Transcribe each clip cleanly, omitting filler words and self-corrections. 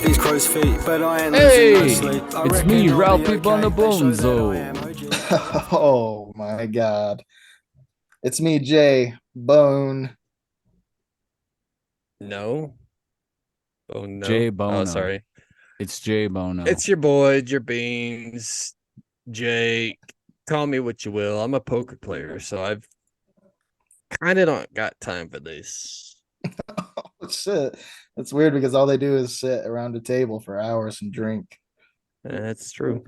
these crow's feet, but I ain't Hey, losing no sleep. I it's reckon me, I'll be Ralphie okay. They show that I am Bonabonzo. OG. Oh my God. It's me, Jay Bone. No. Oh no. Jay Bono. Oh, sorry. It's Jay Bono. It's your boy, your beans, Jake. Call me what you will. I'm a poker player, so I've kind of don't got time for this. Oh, shit. That's weird because all they do is sit around a table for hours and drink. That's true.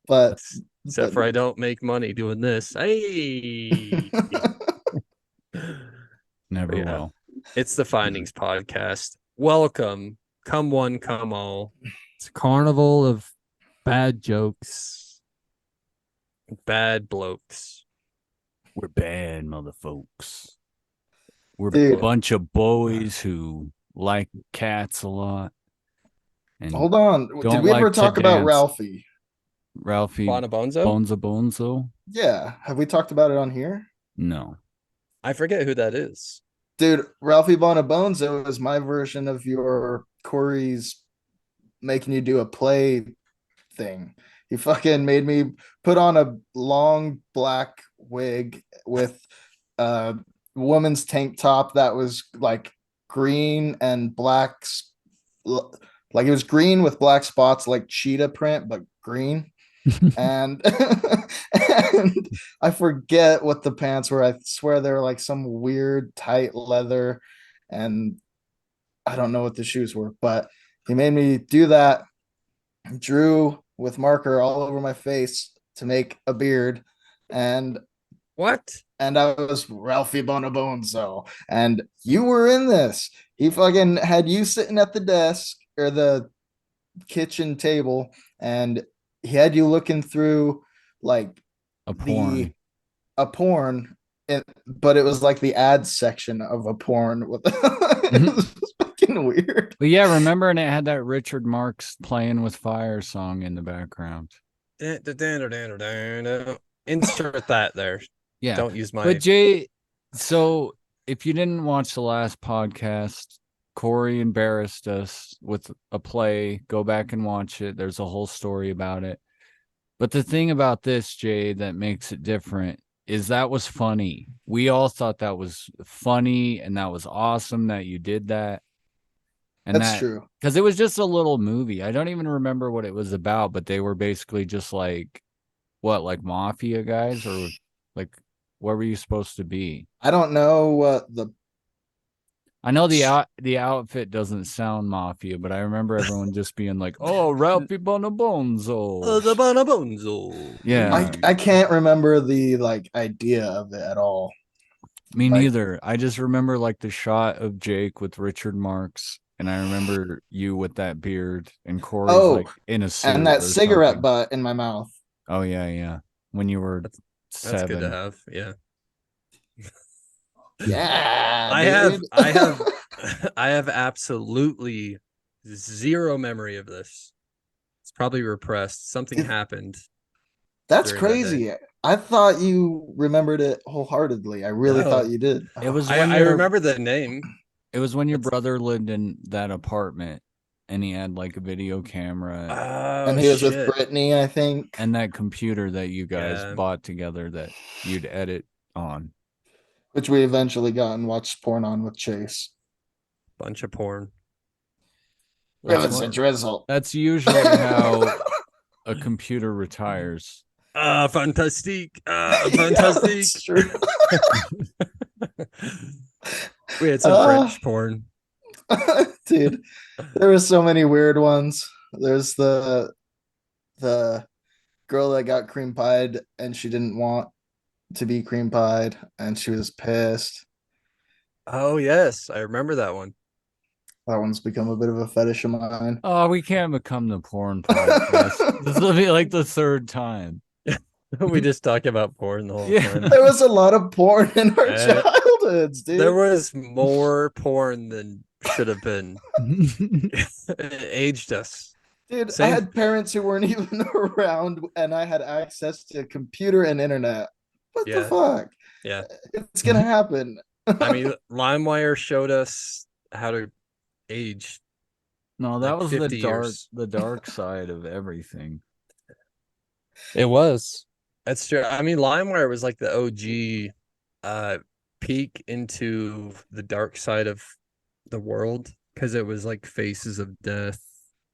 But Except for I don't make money doing this. Hey. Never Yeah. will. It's the Findings Podcast. Welcome. Come one, come all. It's a carnival of bad jokes. Bad blokes. We're bad motherfolks. We're Dude. a bunch of boys who like cats a lot. And hold on. don't Did we ever like to talk about dance. Ralphie? Ralphie Bonabonzo? Bonzo? Yeah. Have we talked about it on here? No. I forget who that is. Dude, Ralphie Bonabonzo is my version of your Corey's making you do a play thing. He fucking made me put on a long black wig with a woman's tank top that was like green and black, like it was green with black spots like cheetah print, but green. and and I forget what the pants were. I swear they were like some weird tight leather, and I don't know what the shoes were, but he made me do that. Drew with marker all over my face to make a beard, and What? I was Ralphie Bonabonzo, and you were in this. He fucking had you sitting at the desk or the kitchen table, and he had you looking through like A porn. a porn, but it was like the ads section of a porn with it was fucking weird. But yeah, remember, and it had that Richard Marx Playing with Fire song in the background. Insert that there. Yeah. Don't use my. But Jay, so if you didn't watch the last podcast, Corey embarrassed us with a play. Go back and watch it. There's a whole story about it. But the thing about this, Jay, that makes it different is that was funny. We all thought that was funny and that was awesome that you did that. And That's true. Because it was just a little movie. I don't even remember what it was about, but they were basically just like, what, like mafia guys, or like, what were you supposed to be? I don't know what I know the outfit doesn't sound mafia, but I remember everyone just being like, "Oh, Ralphie Bonabonzo." The Bonabonzo. Yeah, I can't remember the like idea of it at all. me like- neither. I just remember like the shot of Jake with Richard Marx, and I remember you with that beard, and Corey's like in a suit and that or cigarette something. butt in my mouth. Oh yeah. When you were That's 7. good to have. Yeah. Yeah, I have absolutely zero memory of this. It's probably repressed. Something happened. That's during that crazy. I thought you remembered it wholeheartedly. I really No. thought you did. It was I, when I remember the name. It was when your brother lived in that apartment, and he had like a video camera and he was with Brittany, I think. and that computer that you guys Yeah. bought together that you'd edit on. Which we eventually got and watched porn on with Chase. Bunch of porn. It was a drizzle. That's usually how a computer retires. Fantastique. Yeah, Fantastique. that's true. We had some French porn. Dude, there were so many weird ones. There's the girl that got cream pied and she didn't want to be cream pied and she was pissed. Oh, yes. I remember that one. That one's become a bit of a fetish of mine. Oh, we can't become the porn podcast. This will be like the 3rd time. We just talk about porn the whole Yeah. time. There was a lot of porn in our Yeah. childhoods, dude. There was more porn than should have been. It aged us. Dude, Same. I had parents who weren't even around and I had access to computer and internet. What the Yeah. fuck? Yeah. It's gonna happen. I mean, LimeWire showed us how to age No, that like was 50 years. the dark side of everything. It was. That's true. I mean, LimeWire was like the OG peek into the dark side of the world because it was like faces of death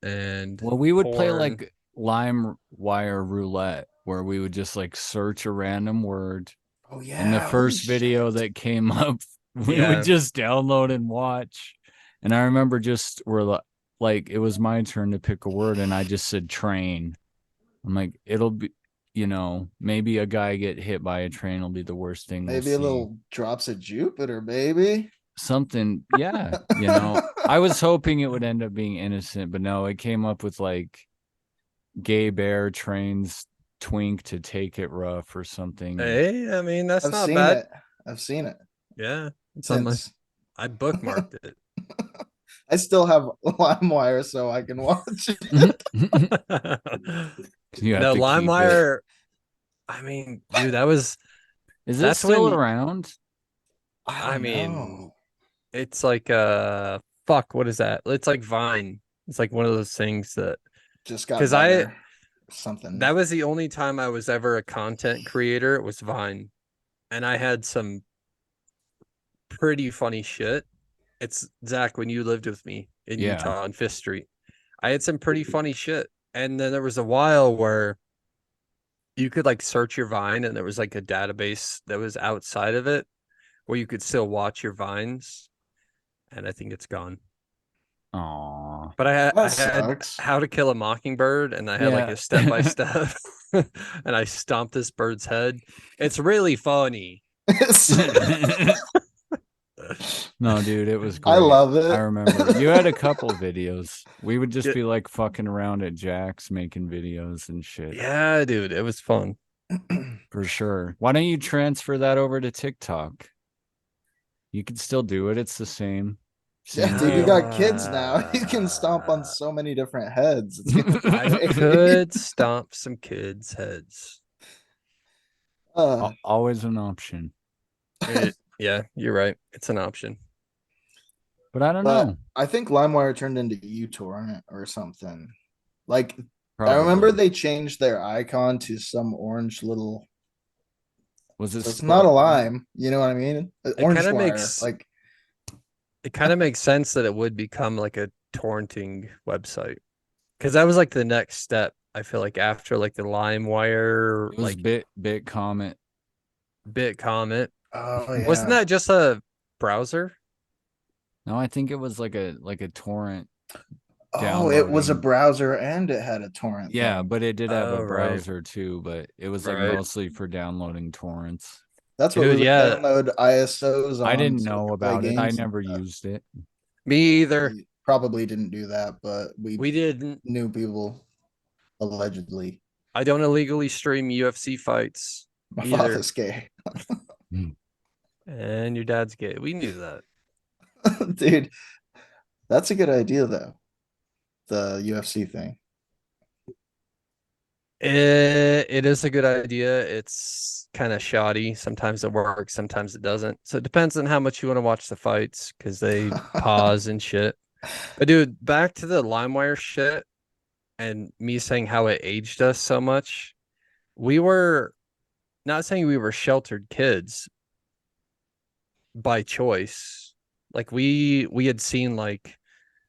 and Well, we would play porn. like Limewire roulette, where we would just like search a random word, Oh yeah. and the holy first video shit. that came up, we Yeah. would just download and watch. And I remember like it was my turn to pick a word, and I just said train. I'm like, it'll be, maybe a guy get hit by a train will be the worst thing we'll Maybe a see. little drops of Jupiter, baby. Something, yeah. I was hoping it would end up being innocent, but no, it came up with like gay bear trains twink to take it rough or something. Hey, I mean, that's I've not seen bad. it. I've seen it. Yeah. It's on my, Since I bookmarked it. I still have LimeWire, so I can watch it. You have No, to keep it. LimeWire. I mean, dude, that was. Is it That's still when- around? I don't mean, know. it's like fuck. What is that? It's like Vine. It's like one of those things that Just got 'cause better. Something. that was the only time I was ever a content creator. It was Vine, and I had some pretty funny shit. It's Zach when you lived with me in Yeah. Utah on Fifth Street. I had some pretty funny shit, and then there was a while where you could like search your Vine, and there was like a database that was outside of it where you could still watch your Vines, and I think it's gone. Aw. But I That had sucks. How to Kill a Mockingbird, and I had like Yeah. a step by step, and I stomped this bird's head. It's really funny. No, dude, it was great. I love it. I remember you had a couple videos. We would just Yeah. be like fucking around at Jack's making videos and shit. Yeah, dude, it was fun. For sure. Why don't you transfer that over to TikTok? You can still do it. It's the same. Yeah, Same dude, you deal. got kids now. You can stomp on so many different heads. It's gonna be I great. could stomp some kids' heads. Always an option. Yeah, you're right. It's an option. But I don't But know. I think LimeWire turned into uTorrent or something. Like Probably. I remember they changed their icon to some orange little. Was it So it's not a spelled- lime. You know what I mean? Orange kinda wire. makes- Like It kind of makes sense that it would become like a torrenting website, because that was like the next step. I feel like after like the LimeWire, It was like bit comment. BitComet. oh yeah. Wasn't that just a browser? No, I think it was like a torrent. Oh, it was a downloading? browser and it had a torrent. Yeah, thing. but it did have Oh, a right. browser too, but it was like Right. mostly for downloading torrents. That's what Dude, we would yeah. download ISOs on. I didn't so we know could play about it. I games. never used it. Me either. We probably didn't do that, but we We didn't. knew people allegedly. I don't illegally stream UFC fights. My Either. father's gay. And your dad's gay. We knew that. Dude, that's a good idea though. The UFC thing. It is a good idea. It's kind of shoddy. Sometimes it works, sometimes it doesn't. So it depends on how much you want to watch the fights, because they pause and shit. But dude, back to the LimeWire shit and me saying how it aged us so much. We were not saying we were sheltered kids by choice. Like we had seen like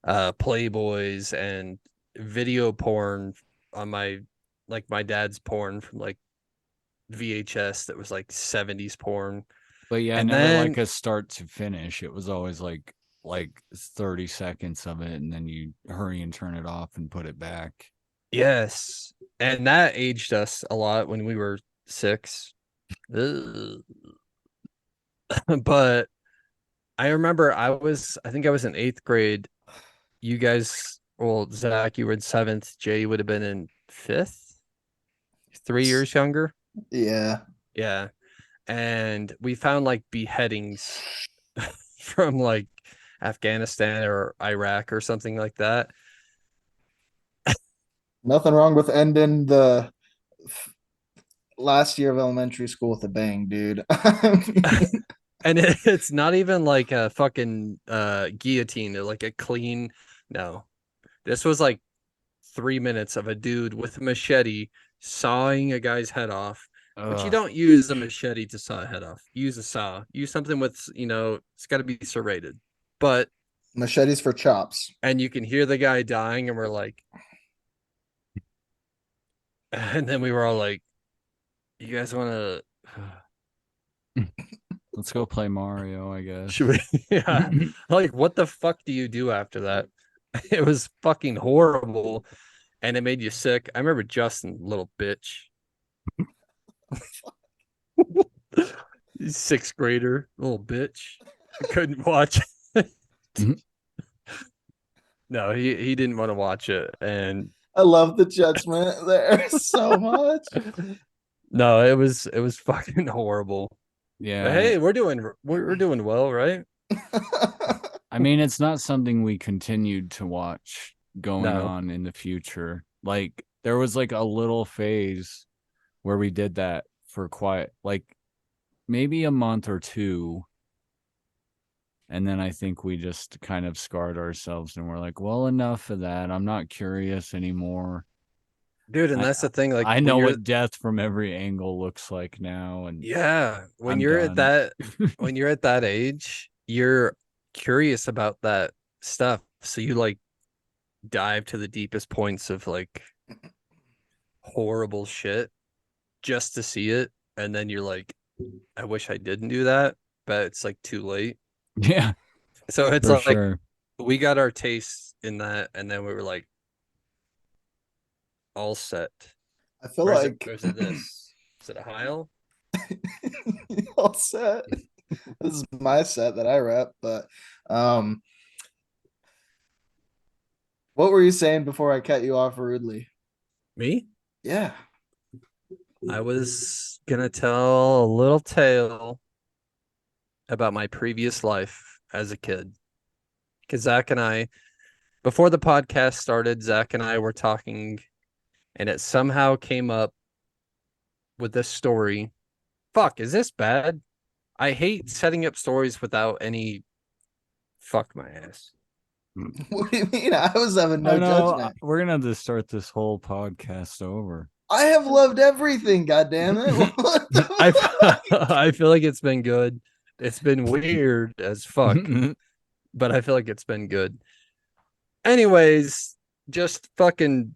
Playboys and video porn on my dad's porn from like VHS that was like 70s porn. But yeah, And never then- like a start to finish. It was always like 30 seconds of it, and then you hurry and turn it off and put it back. Yes. And that aged us a lot when we were 6. Ugh. But I remember I think I was in 8th grade. You guys, well, Zach, you were in 7th. Jay would have been in 5th. 3 years younger. Yeah. Yeah. And we found like beheadings from like Afghanistan or Iraq or something like that. Nothing wrong with ending the last year of elementary school with a bang, dude. And it's not even like a fucking guillotine or like a clean. No, This was like 3 minutes of a dude with a machete sawing a guy's head off. But you don't use a machete to saw a head off. Use a saw. Use something with, it's got to be serrated. But Machetes for chops. and you can hear the guy dying, and we're like, and then we were all like, "You guys want to?" Let's go play Mario, I guess. Should we? Yeah. Like, what the fuck do you do after that? It was fucking horrible, and it made you sick. I remember Justin, little bitch. Sixth grader, little bitch. I couldn't watch it. No, he didn't want to watch it, and I love the judgment there so much. no, it was fucking horrible. Yeah. But hey, we're doing well, right? I mean, it's not something we continued to watch going No. on in the future. Like, there was like a little phase where we did that for like maybe a month or two. And then I think we just kind of scarred ourselves and we're like, well, enough of that. I'm not curious anymore. Dude, and that's the thing. Like, I know what death from every angle looks like now. And yeah, when I'm you're done. at that when you're at that age, you're curious about that stuff. So you like dive to the deepest points of like horrible shit just to see it. And then you're like, I wish I didn't do that, but it's like too late. Yeah, So it's for like sure. we got our taste in that, and then we were like all set. I feel Or like is it this? Is it a Heil? all set. This is my set that I rep, but what were you saying before I cut you off rudely? Me? Yeah. I was gonna tell a little tale about my previous life as a kid. Because Zach and I, before the podcast started, Zach and I were talking, and it somehow came up with this story. Fuck, is this bad? I hate setting up stories without any. Fuck my ass. What do you mean? I was having no No, judgment. we're gonna have to start this whole podcast over. I have loved everything, goddammit. What the fuck? I feel like it's been good. It's been weird as fuck, but I feel like it's been good. Anyways, just fucking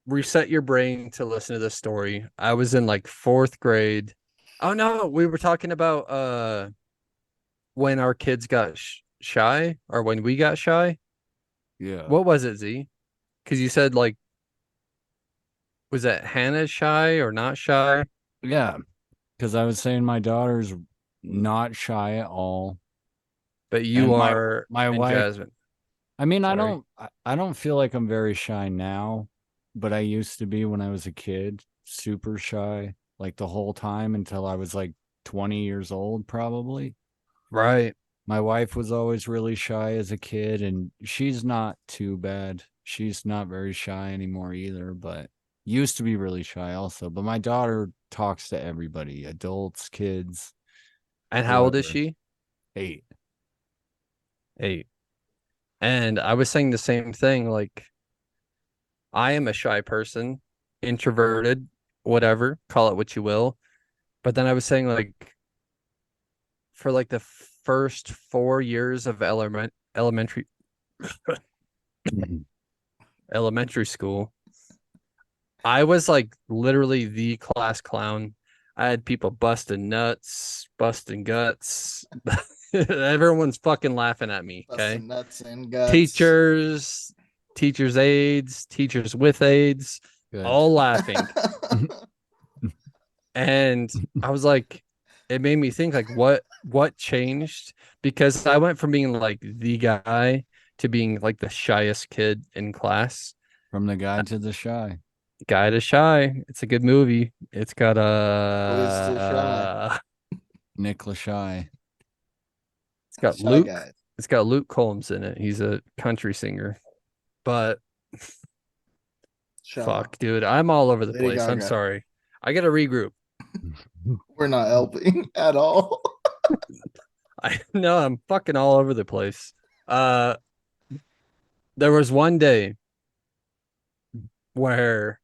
reset your brain to listen to this story. I was in like 4th grade. Oh no, we were talking about when our kids got shy, or when we got shy. Yeah. What was it, Z? Because you said like, was that Hannah shy or not shy? Yeah. Because I was saying my daughter's not shy at all. But you And are my and wife. Jasmine. I mean, Sorry. I don't feel like I'm very shy now, but I used to be when I was a kid, super shy, like the whole time until I was like 20 years old, probably. Right. My wife was always really shy as a kid, and she's not too bad. She's not very shy anymore either, but used to be really shy also. But my daughter talks to everybody, adults, kids. And how old is whoever. she? 8. 8. And I was saying the same thing. Like, I am a shy person, introverted, whatever, call it what you will. But then I was saying, like, for like the first 4 years of elementary school, I was like literally the class clown. I had people busting nuts, busting guts. Everyone's fucking laughing at me. Okay. Busting nuts and guts. Teachers' aides, teachers with aides, Good. all laughing. And I was like, it made me think like what changed? Because I went from being like the guy to being like the shyest kid in class. From the guy to the shy. Guy to Shy. It's a good movie. It's got Boys to Shy. Nick Lachey. It's got Shy Luke. guy. It's got Luke Combs in it. He's a country singer. But Shy. fuck, dude, I'm all over the Lady place. I'm Gaga. sorry. I gotta regroup. We're not helping at all. I know I'm fucking all over the place. There was one day where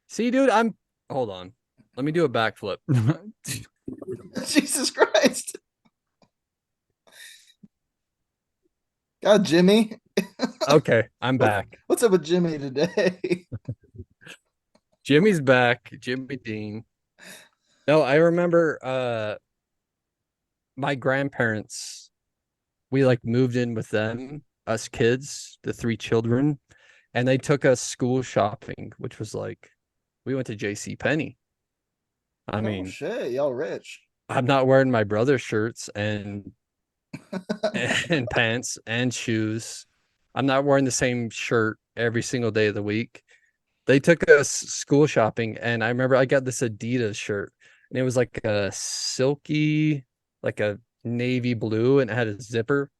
see, dude, hold on. Let me do a backflip. Jesus Christ. God, Jimmy. Okay, I'm back. What's up with Jimmy today? Jimmy's back. Jimmy Dean. No, I remember my grandparents, we like moved in with them, us kids, the 3 children, and they took us school shopping, which was like we went to JC Penney. I mean, shit, y'all rich. I'm not wearing my brother's shirts and pants and shoes. I'm not wearing the same shirt every single day of the week. They took us school shopping, and I remember I got this Adidas shirt, and it was like a silky, like a navy blue, and it had a zipper.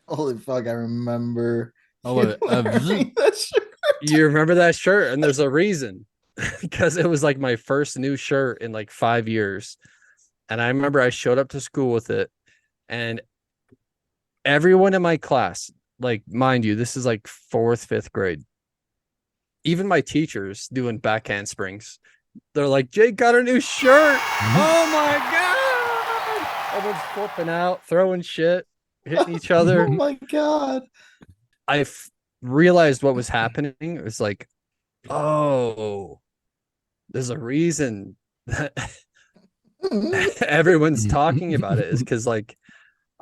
Holy fuck, I remember. Oh, That shirt. You remember that shirt? And there's a reason, because it was like my first new shirt in like 5 years. And I remember I showed up to school with it, and everyone in my class, like, mind you, this is like 4th, 5th grade. Even my teachers doing back handsprings. They're like, Jake got a new shirt. Oh my God. Everyone's flipping out, throwing shit, hitting each other. Oh my God. I realized what was happening. It was like, oh, there's a reason that everyone's talking about it, is because like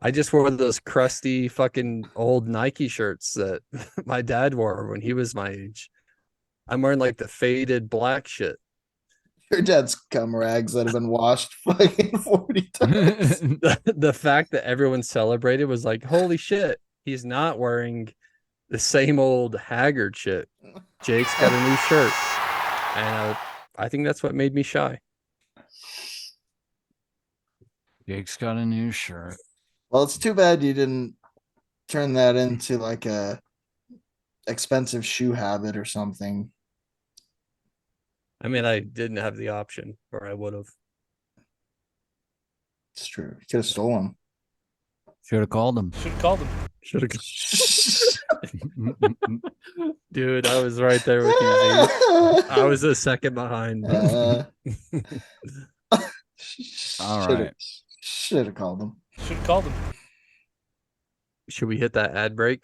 I just wore those crusty fucking old Nike shirts that my dad wore when he was my age. I'm wearing like the faded black shit. Your dad's cum rags that have been washed fucking 40 times. The fact that everyone celebrated was like, holy shit, he's not wearing the same old haggard shit. Jake's got a new shirt. And I think that's what made me shy. Jake's got a new shirt. Well, it's too bad you didn't turn that into like a expensive shoe habit or something. I mean, I didn't have the option, or I would have. It's true. You could have stolen. Should have called him. Should have. Dude, I was right there with you, Z. I was a second behind. All right. Should have called him. Should we hit that ad break?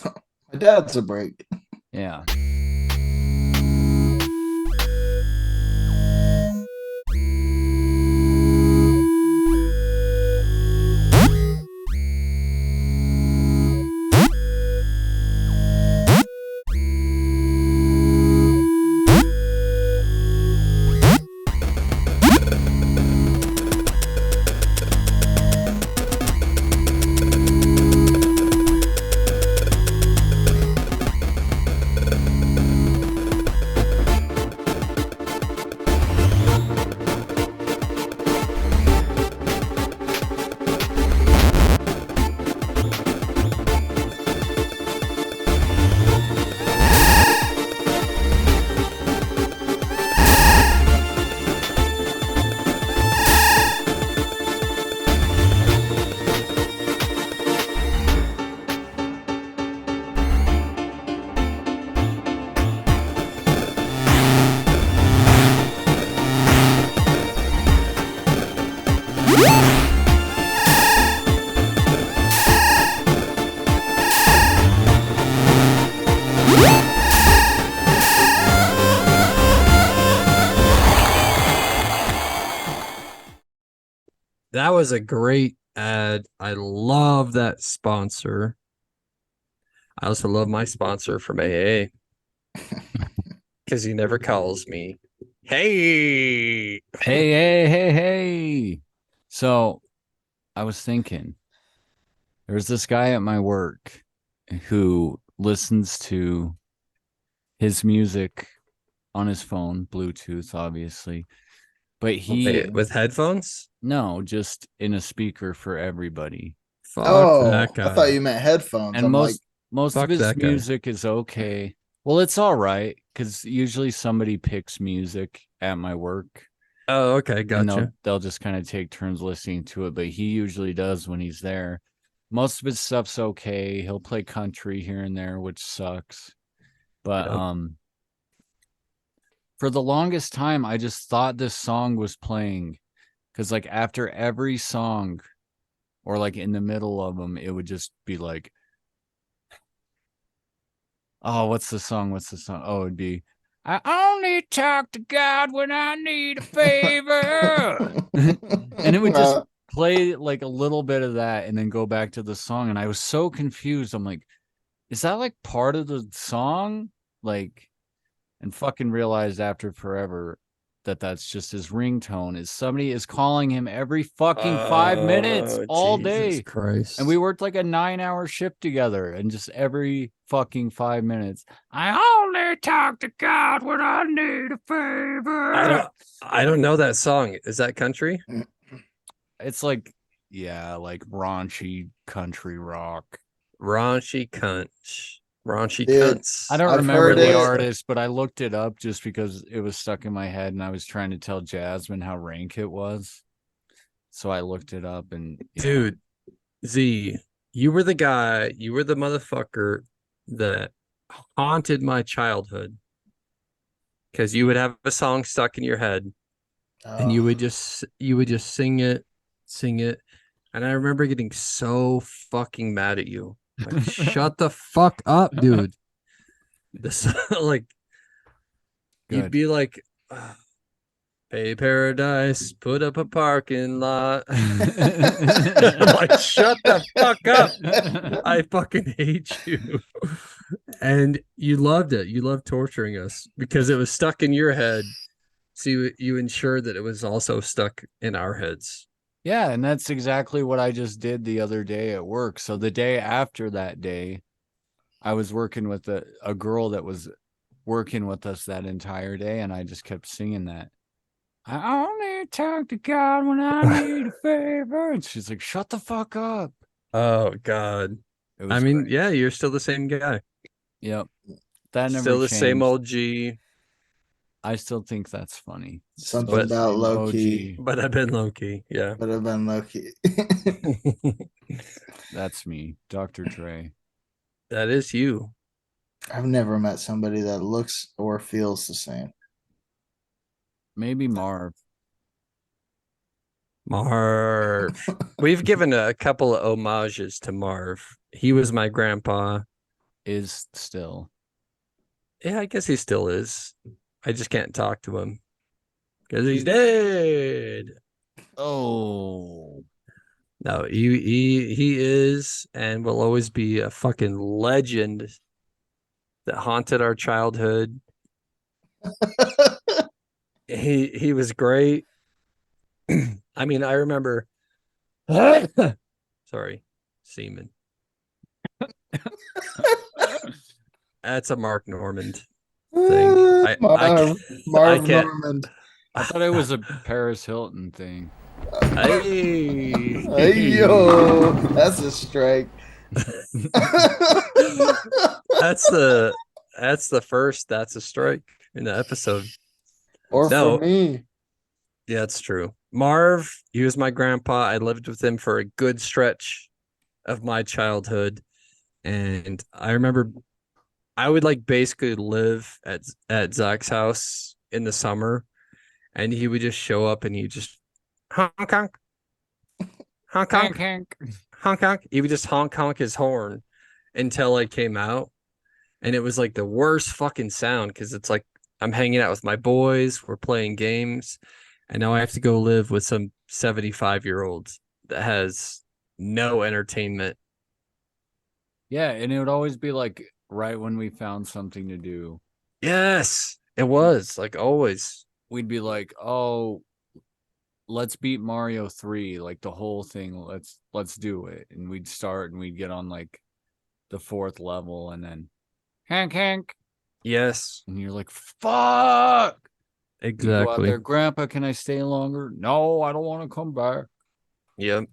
My dad's a break. Yeah. That was a great ad. I love that sponsor. I also love my sponsor from AA because he never calls me. Hey. Hey. So I was thinking, there's this guy at my work who listens to his music on his phone, Bluetooth, obviously. But with headphones? No, just in a speaker for everybody. Fuck I that guy. thought you meant headphones. And I'm most of his music is okay. Well, it's all right, because usually somebody picks music at my work. Oh, okay, gotcha. They'll just kind of take turns listening to it, but he usually does when he's there. Most of his stuff's okay. He'll play country here and there, which sucks. But for the longest time, I just thought this song was playing, because like after every song, or like in the middle of them, it would just be like, oh, what's the song? Oh, it'd be, I only talk to God when I need a favor. And it would just play like a little bit of that and then go back to the song. And I was so confused. I'm like, is that like part of the song? Like, and fucking realized after forever that that's just his ringtone. Is somebody is calling him every fucking 5 minutes all Jesus day. Christ. And we worked like a 9-hour shift together, and just every fucking 5 minutes, I only talk to God when I need a favor. I don't know that song. Is that country? It's like, yeah, like raunchy country rock. Raunchy cunts. Raunchy Dude, cunts. I don't I've remember heard the it. artist, but I looked it up just because it was stuck in my head and I was trying to tell Jasmine how rank it was. So I looked it up and Dude, Z, you were the guy, you were the motherfucker that haunted my childhood. Because you would have a song stuck in your head and you would just sing it. And I remember getting so fucking mad at you. Like, shut the fuck up, dude. This like you'd be like, "Hey, paradise, put up a parking lot." I'm like, shut the fuck up. I fucking hate you. And you loved it. You loved torturing us because it was stuck in your head. So you ensured that it was also stuck in our heads. Yeah, and that's exactly what I just did the other day at work. So the day after that day, I was working with a girl that was working with us that entire day, and I just kept singing that. I only talk to God when I need a favor. And she's like, shut the fuck up. Oh, God. I mean, great. yeah, you're still the same guy. Yep. That never still the changed. same old G. I still think that's funny. Something about low key. But I've been low key. Yeah. But I've been low key. That's me, Dr. Dre. That is you. I've never met somebody that looks or feels the same. Maybe Marv. Marv. We've given a couple of homages to Marv. He was my grandpa. Is still. Yeah, I guess he still is. I just can't talk to him because he's dead. Oh. No, he is and will always be a fucking legend that haunted our childhood. He was great. I mean, I remember sorry, semen. That's a Mark Normand thing. Marv Normand. I thought it was a Paris Hilton thing. Hey yo, that's a strike. That's the first that's a strike in the episode. Or for me. Yeah, it's true. Marv, he was my grandpa. I lived with him for a good stretch of my childhood. And I remember I would like basically live at Zach's house in the summer, and he would just show up and he just honk honk honk honk honk honk. He would just honk his horn until I came out, and it was like the worst fucking sound because it's like I'm hanging out with my boys, we're playing games, and now I have to go live with some 75-year-old that has no entertainment. Yeah, and it would always be like right when we found something to do. Yes, it was like always. We'd be like, "Oh, let's beat Mario 3, like the whole thing. Let's do it." And we'd start and we'd get on like the 4th level and then hank. Yes. And you're like, "Fuck." Exactly. You go out there, Grandpa, can I stay longer? No, I don't want to come back. Yep.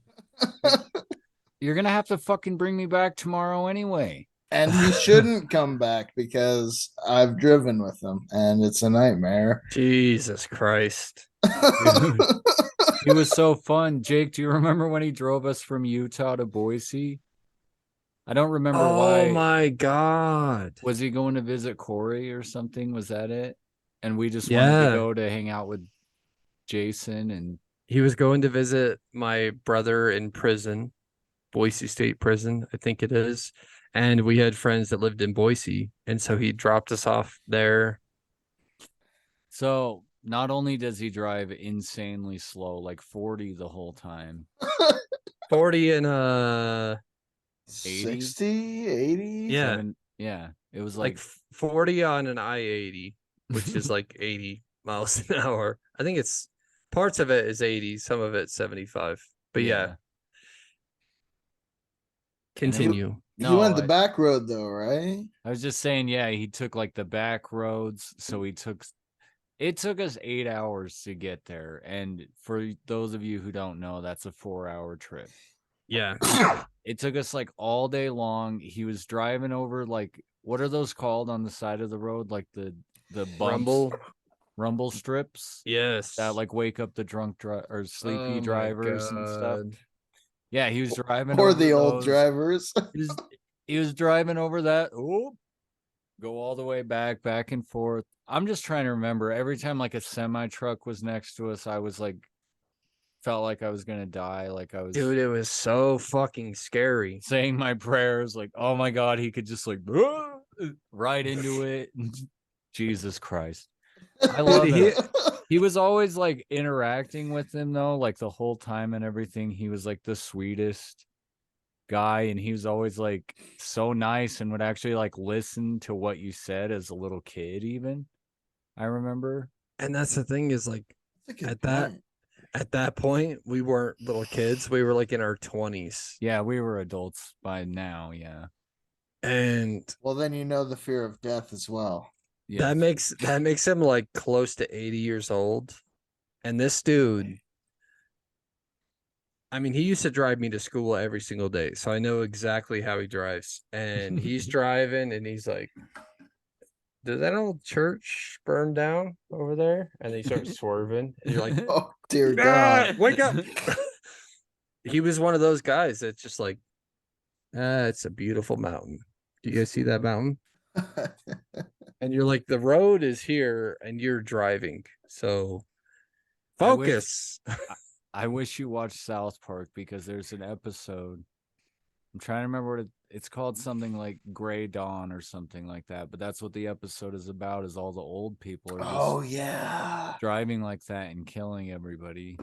You're going to have to fucking bring me back tomorrow anyway. And he shouldn't come back because I've driven with him and it's a nightmare. Jesus Christ. He was so fun. Jake, do you remember when he drove us from Utah to Boise? I don't remember Oh why. my god. Was he going to visit Corey or something? Was that it? And we just wanted to Yeah. go to hang out with Jason and He was going to visit my brother in prison, Boise State Prison, I think it is. And we had friends that lived in Boise. And so he dropped us off there. so not only does he drive insanely slow, like 40 the whole time. 40 and 80? 60, 80? yeah, Yeah. It was like like 40 on an I-80, which is like 80 miles an hour. I think it's parts of it is 80, some of it's 75. But yeah, continue. You went the I back road though, right? was just saying, yeah, he took like the back roads. So it took us 8 hours to get there. And for those of you who don't know, that's a 4-hour trip. Yeah. It took us like all day long. He was driving over like, what are those called on the side of the road? Like the bumps, rumble strips Yes. that like wake up the drunk or sleepy Oh my drivers and stuff. God. Yeah, he was driving Or over the old those. drivers. He was driving over that. Oh, go all the way back and forth. I'm just trying to remember. Every time like a semi truck was next to us, I was like, felt like I was gonna die. Like I was, Dude, it was so fucking scary. saying my prayers. Like, oh my god, he could just like right into it. Jesus Christ, I love it. He was always like interacting with him though, like the whole time and everything. He was like the sweetest guy, and he was always like so nice and would actually like listen to what you said as a little kid even. I remember. And that's the thing is like That's a good at that point. at that point we weren't little kids. We were like in our 20s. Yeah, we were adults by now. Yeah. And Well, then you know the fear of death as well. Yes. that makes him like close to 80 years old. And this dude, I mean, he used to drive me to school every single day. So I know exactly how he drives. And he's driving and he's like, did that old church burn down over there? And he starts swerving. And you're like, Oh dear "Ah, God. wake up." He was one of those guys that's just like, it's a beautiful mountain. Do you guys see that mountain? And you're like, the road is here and you're driving. So focus. I wish you watched South Park, because there's an episode. I'm trying to remember what it's called, something like Gray Dawn or something like that. But that's what the episode is about, is all the old people are just Oh yeah. driving like that and killing everybody.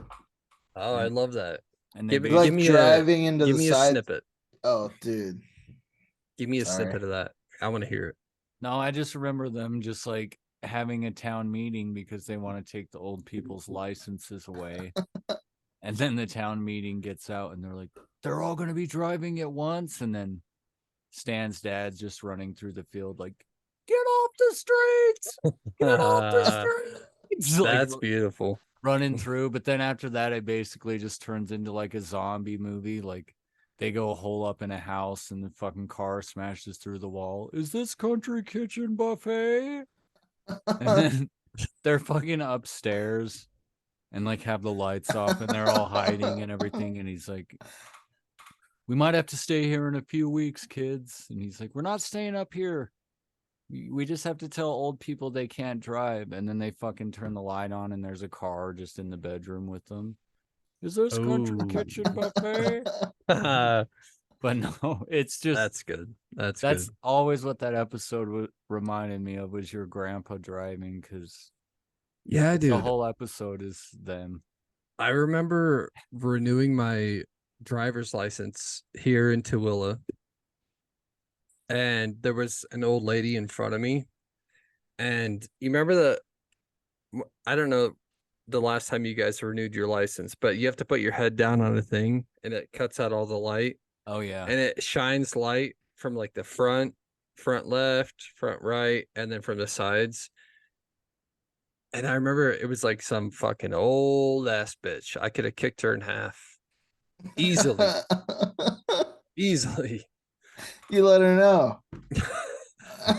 Oh, I love that. And Give, they Like give me driving into give the me a side. snippet. Oh, dude. Give me a Sorry. snippet of that. I want to hear it. No, I just remember them just like having a town meeting because they want to take the old people's licenses away. And then the town meeting gets out and they're like, they're all going to be driving at once. And then Stan's dad's just running through the field like, get off the streets! Get off the streets! That's like, beautiful. running through. But then after that, it basically just turns into like a zombie movie. Like they go hole up in a house and the fucking car smashes through the wall. Is this country kitchen buffet? And then they're fucking upstairs and like have the lights off and they're all hiding and everything. And he's like, we might have to stay here in a few weeks, kids. And he's like, we're not staying up here. We just have to tell old people they can't drive. And then they fucking turn the light on and there's a car just in the bedroom with them. Is this country Ooh. kitchen buffet? But no, it's just That's good. That's that's good. always what that episode reminded me of, was your grandpa driving, because Yeah, the dude. whole episode is them. I remember renewing my driver's license here in Tooele, and there was an old lady in front of me. And you remember I don't know the last time you guys renewed your license, but you have to put your head down on a thing and it cuts out all the light. Oh yeah. And it shines light from like the front left, front right, and then from the sides. And I remember it was like some fucking old ass bitch. I could have kicked her in half easily. Easily. You let her know.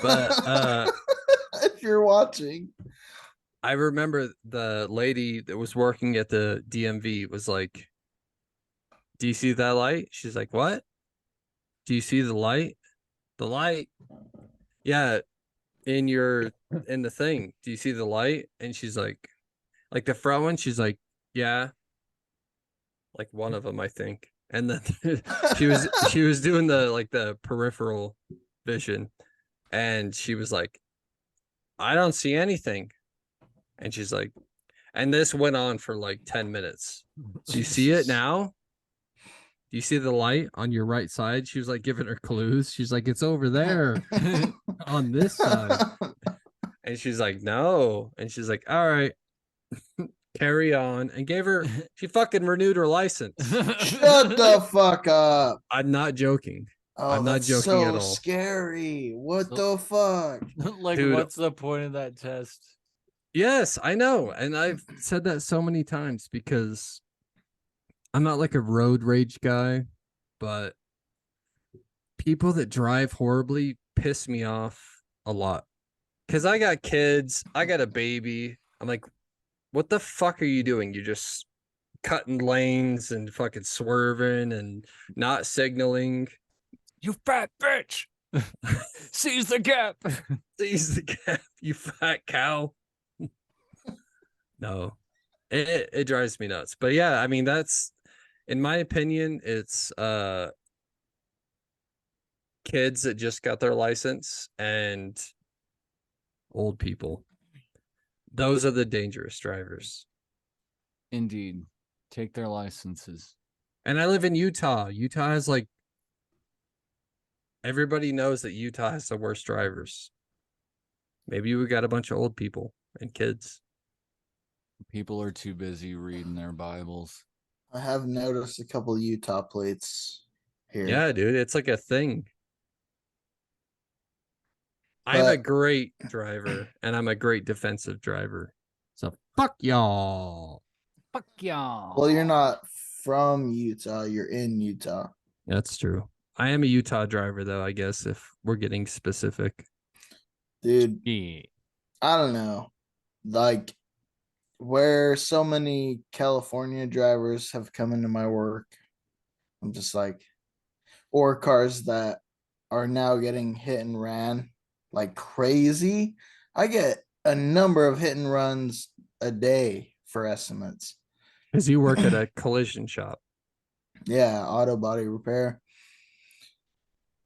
But if you're watching. I remember the lady that was working at the DMV was like, do you see that light? She's like, what? Do you see the light? The light. Yeah, in the thing. Do you see the light? And she's like the front one, she's like, yeah, like one of them, I think. And then she was doing the peripheral vision, and she was like, I don't see anything. And she's like, and this went on for like 10 minutes. Do you see it now? Do you see the light on your right side? She was like giving her clues. She's like, it's over there on this side. And she's like, no. And she's like, all right, carry on. And she fucking renewed her license. Shut the fuck up. I'm not joking. Oh, I'm not that's joking so at all. scary. What the fuck? Like, Dude. what's the point of that test? Yes, I know. And I've said that so many times because I'm not like a road rage guy, but people that drive horribly piss me off a lot. Because I got kids, I got a baby. I'm like, what the fuck are you doing? You're just cutting lanes and fucking swerving and not signaling. You fat bitch! Seize the gap! Seize the gap, you fat cow. No, it drives me nuts. But yeah, I mean, that's, in my opinion, it's kids that just got their license and old people. Those are the dangerous drivers. Indeed. Take their licenses. And I live in Utah. Utah has like, everybody knows that Utah has the worst drivers. Maybe we got a bunch of old people and kids. People are too busy reading their Bibles. I have noticed a couple of Utah plates here. Yeah, dude, it's like a thing. I'm a great driver and I'm a great defensive driver. So fuck y'all. Fuck y'all. Well, you're not from Utah. You're in Utah. That's true. I am a Utah driver, though, I guess, if we're getting specific. Dude, Yeah. I don't know. Like, where so many California drivers have come into my work, I'm just like, or cars that are now getting hit and ran like crazy. I get a number of hit and runs a day for estimates. Because you work at a collision shop. Yeah, auto body repair.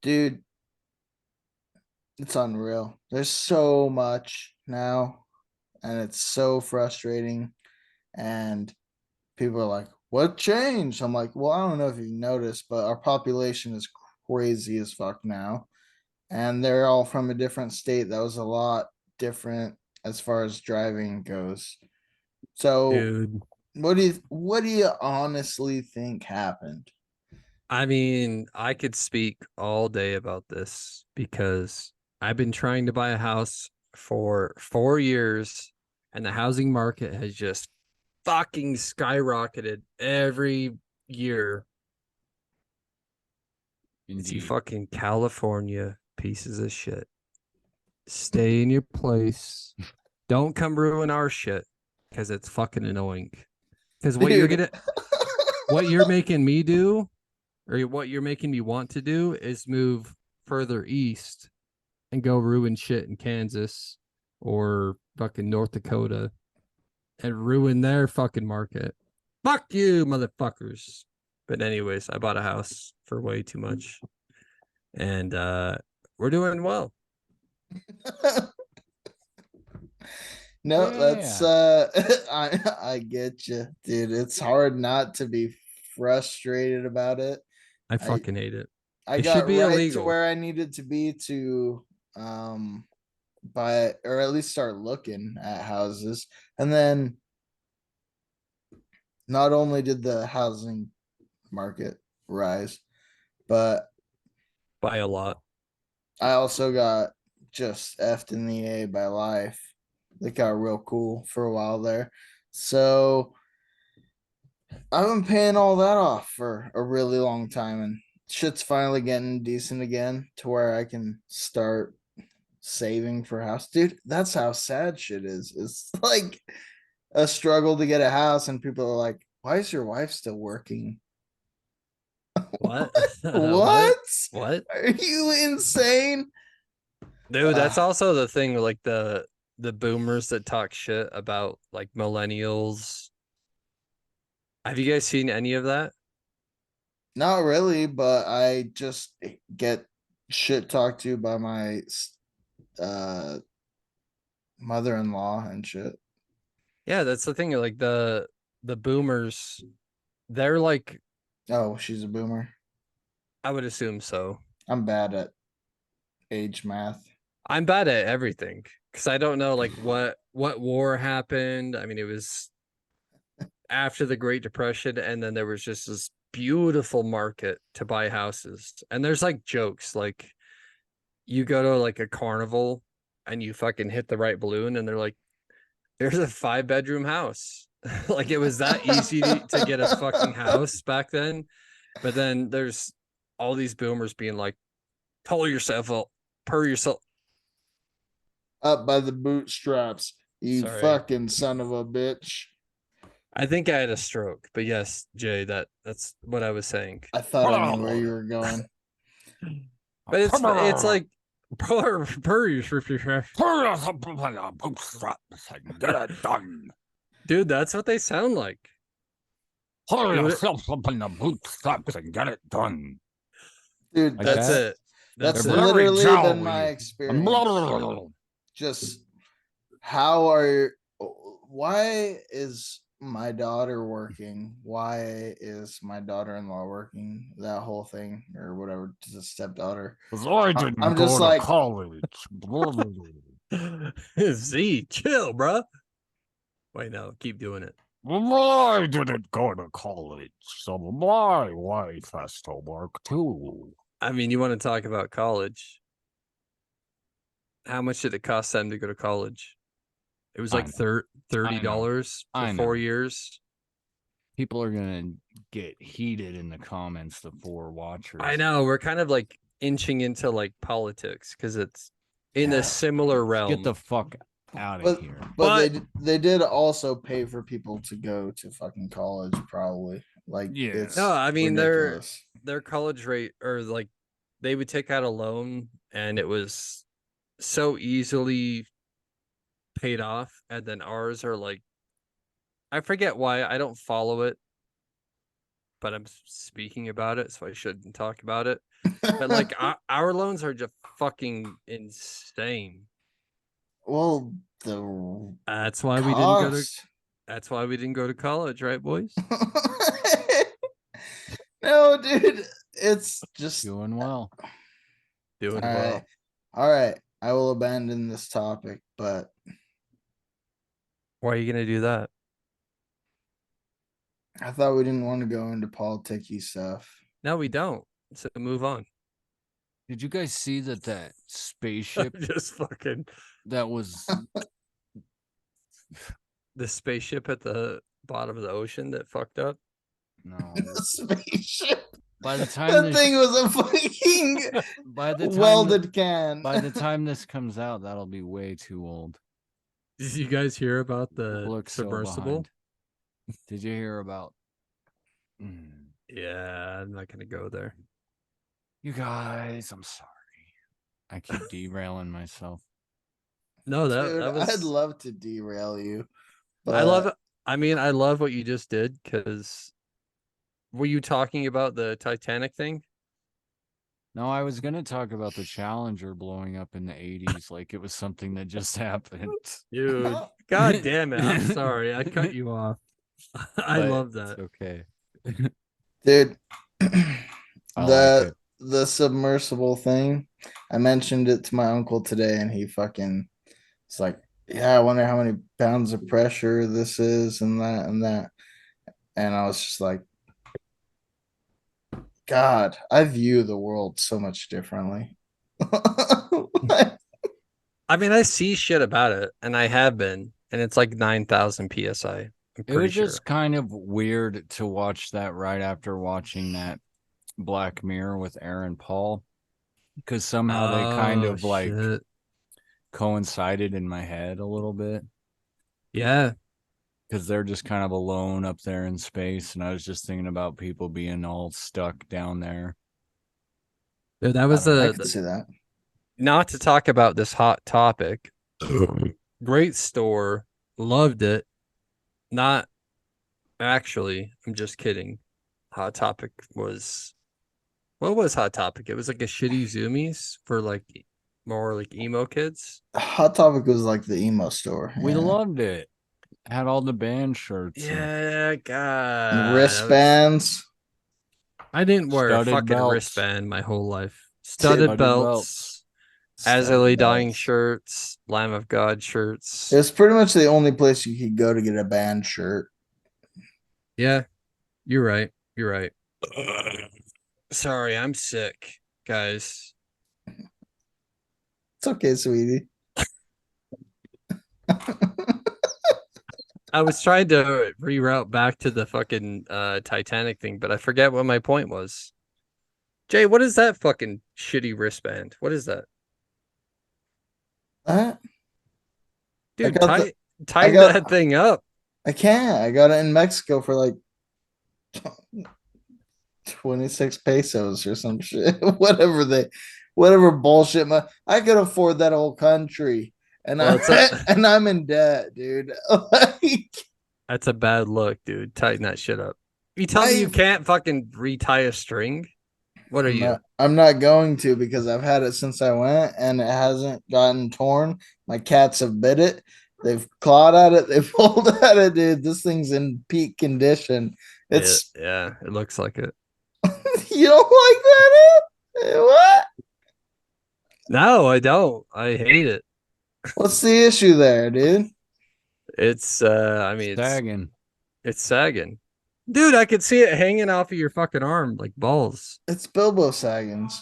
Dude, it's unreal. There's so much now, and it's so frustrating. And people are like, what changed? I'm like, well, I don't know if you've noticed, but our population is crazy as fuck now. And they're all from a different state that was a lot different as far as driving goes. So Dude, what do you honestly think happened? I mean, I could speak all day about this because I've been trying to buy a house for 4 years and the housing market has just fucking skyrocketed every year. It's you fucking California pieces of shit. Stay in your place. Don't come ruin our shit because it's fucking annoying. Because what you're making me do, or what you're making me want to do, is move further east and go ruin shit in Kansas or fucking North Dakota and ruin their fucking market. Fuck you, motherfuckers. But anyways, I bought a house for way too much. And we're doing well. No, Yeah. that's I get you, dude. It's hard not to be frustrated about it. I fucking hate it. I It got should be right illegal. to where I needed to be to buy, or at least start looking at houses. And then not only did the housing market rise, but By a lot. I also got just effed in the A by life. They got real cool for a while there. So I've been paying all that off for a really long time, and shit's finally getting decent again to where I can start saving for a house. Dude, that's how sad shit is. It's like a struggle to get a house, and people are like, why is your wife still working? What? What? What? Are you insane? Dude, that's also the thing, like the boomers that talk shit about like millennials. Have you guys seen any of that? Not really, but I just get shit talked to by my uh mother-in-law and shit. Yeah, that's the thing. Like the boomers, they're like, Oh, she's a boomer. I would assume so. I'm bad at age math. I'm bad at everything because I don't know like what war happened. I mean, it was after the Great Depression, and then there was just this beautiful market to buy houses. And there's like jokes like you go to like a carnival and you fucking hit the right balloon, and they're like, there's a 5-bedroom house. Like it was that easy to get a fucking house back then. But then there's all these boomers being like, pull yourself up, purr yourself. Up by the bootstraps, you Sorry. fucking son of a bitch. I think I had a stroke, but yes, Jay, that's what I was saying. I thought I knew where you were going. But it's like Get it done. dude, that's what they sound like. Pull yourself up in the bootstraps and get it done. Dude, Like That's that? it. that's it. literally been jolly. my experience. Just how are why is my daughter working? Why is my daughter-in-law working? That whole thing or whatever, just a stepdaughter. I didn't I'm go just to like college. Z, chill, bro. Wait, no, keep doing it. I didn't go to college, so my wife has to work too. I mean, you want to talk about college? How much did it cost them to go to college? It was I like know. $30 I for know. 4 years. People are gonna get heated in the comments, the 4 watchers. I know, we're kind of like inching into like politics because it's in a similar realm. Get the fuck out of but here. but they did also pay for people to go to fucking college, probably. Like Yeah. it's No, I mean ridiculous. their college rate, or like they would take out a loan and it was so easily paid off, and then ours are like, I forget why, I don't follow it, but I'm speaking about it, so I shouldn't talk about it. But like our loans are just fucking insane. Well, the That's why we didn't go to. That's why we didn't go to college, right, boys? No, dude, it's just Doing well. Doing all well. right. All right, I will abandon this topic, but Why are you gonna do that? I thought we didn't want to go into politicky stuff. No, we don't. So move on. Did you guys see that spaceship Just fucking that was the spaceship at the bottom of the ocean that fucked up? no? The spaceship. By the time That this, thing was a fucking by the time welded can. by the time this comes out, that'll be way too old. Did you guys hear about the Look so submersible? behind. Did you hear about? Yeah, I'm not gonna go there. You guys, I'm sorry. I keep derailing myself. No, Dude, that was. I'd love to derail you. I love it. I mean, I love what you just did, because were you talking about the Titanic thing? No, I was gonna talk about the Challenger blowing up in the 80s like it was something that just happened. Dude, god damn it. I'm sorry. I cut you off. I But love that. It's okay. Dude, I like it. the submersible thing, I mentioned it to my uncle today, and he fucking it's like, yeah, I wonder how many pounds of pressure this is, and that and that. And I was just like, God, I view the world so much differently. I mean, I see shit about it, and I have been, and it's like 9,000 psi. It was just kind of weird to watch that right after watching that Black Mirror with Aaron Paul, because somehow they kind of like coincided in my head a little bit. Yeah. because they're just kind of alone up there in space. And I was just thinking about people being all stuck down there. Dude, that was I can see that. Not to talk about this hot topic. Great store. Loved it. Not actually, I'm just kidding. Hot Topic was what was Hot Topic? It was like a shitty Zoomies for like more like emo kids. Hot Topic was like the emo store. We yeah. loved it. Had all the band shirts. Yeah, God. And wristbands. I didn't wear a Studded fucking belts. wristband my whole life. Studded belts. As I Studded Lay Dying belts. shirts, Lamb of God shirts. It was pretty much the only place you could go to get a band shirt. Yeah, you're right. You're right. Sorry, I'm sick, guys. It's okay, sweetie. I was trying to reroute back to the fucking Titanic thing, but I forget what my point was. Jay, what is that fucking shitty wristband? What is that? Dude, tighten that thing up. I can't. I got it in Mexico for like 26 pesos or some shit. Whatever bullshit. I could afford that whole country. And and I'm in debt, dude. Like, that's a bad look, dude. Tighten that shit up. You tell me you can't fucking retie a string? What are you? I'm not going to, because I've had it since I went and it hasn't gotten torn. My cats have bit it. They've clawed at it. They've pulled at it, dude. This thing's in peak condition. It's yeah, it looks like it. You don't like that? What? No, I don't. I hate it. What's the issue there, dude? It's I mean sagging. It's sagging. Dude, I could see it hanging off of your fucking arm like balls. It's Bilbo Saggins.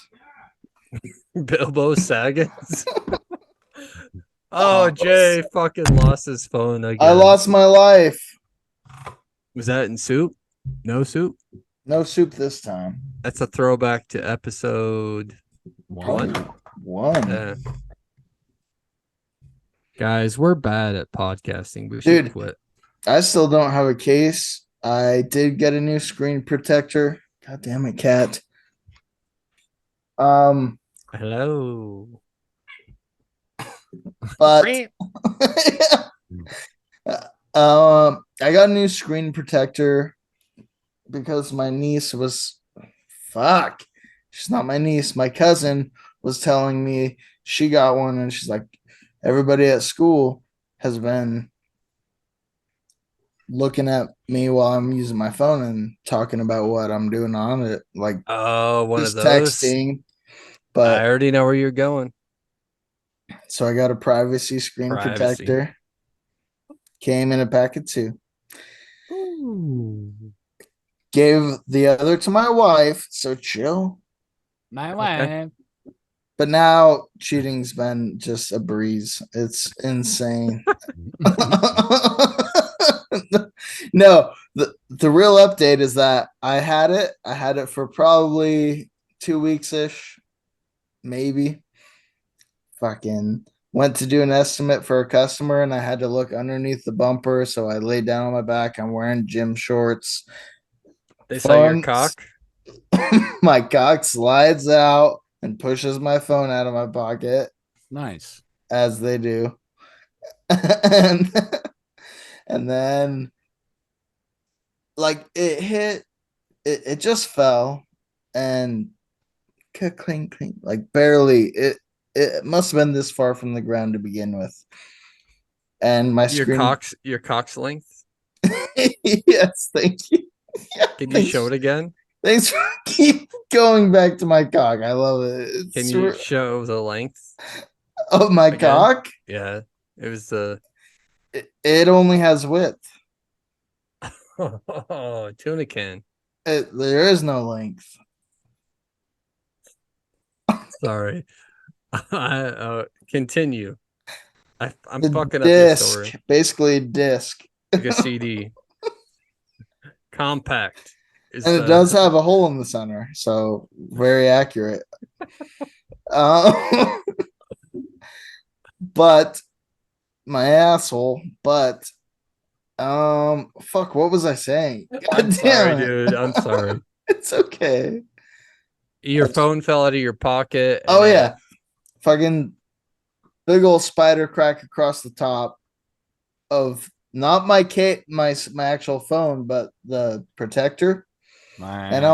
Bilbo Saggins. Oh, Jay fucking lost his phone again. I lost my life. Was that in soup? No soup? No soup this time. That's a throwback to episode one. Yeah. Guys, we're bad at podcasting. We should quit. I still don't have a case. I did get a new screen protector. God damn it, cat. Hello. But I got a new screen protector because my niece was she's not my niece. My cousin was telling me she got one, and she's like, everybody at school has been looking at me while I'm using my phone and talking about what I'm doing on it, like one of those texting. But I already know where you're going. So I got a privacy screen protector. Came in a packet too. Ooh. Gave the other to my wife. So chill. My wife. But now cheating's been just a breeze. It's insane. No, the real update is that I had it for probably 2 weeks-ish, maybe. Fucking went to do an estimate for a customer, and I had to look underneath the bumper, so I laid down on my back. I'm wearing gym shorts. They saw your cock? My cock slides out and pushes my phone out of my pocket. Nice. As they do. And then like it just fell and clink, like barely. It must have been this far from the ground to begin with. And my your cock's length? Yes, thank you. Yeah, can you show it again? Thanks for keep going back to my cock. I love it. Can you show the length of my cock? Yeah, it was the. It only has width. Oh, tuna can. There is no length. Sorry. Continue. I'm fucking up this story. Basically, disc. Like a CD. Compact. And it does have a hole in the center, so very accurate. But my asshole, Fuck, what was I saying? God I'm damn sorry, it. dude. I'm sorry. It's okay. Your phone fell out of your pocket. Oh And yeah. Fucking big old spider crack across the top of not my actual phone, but the protector. And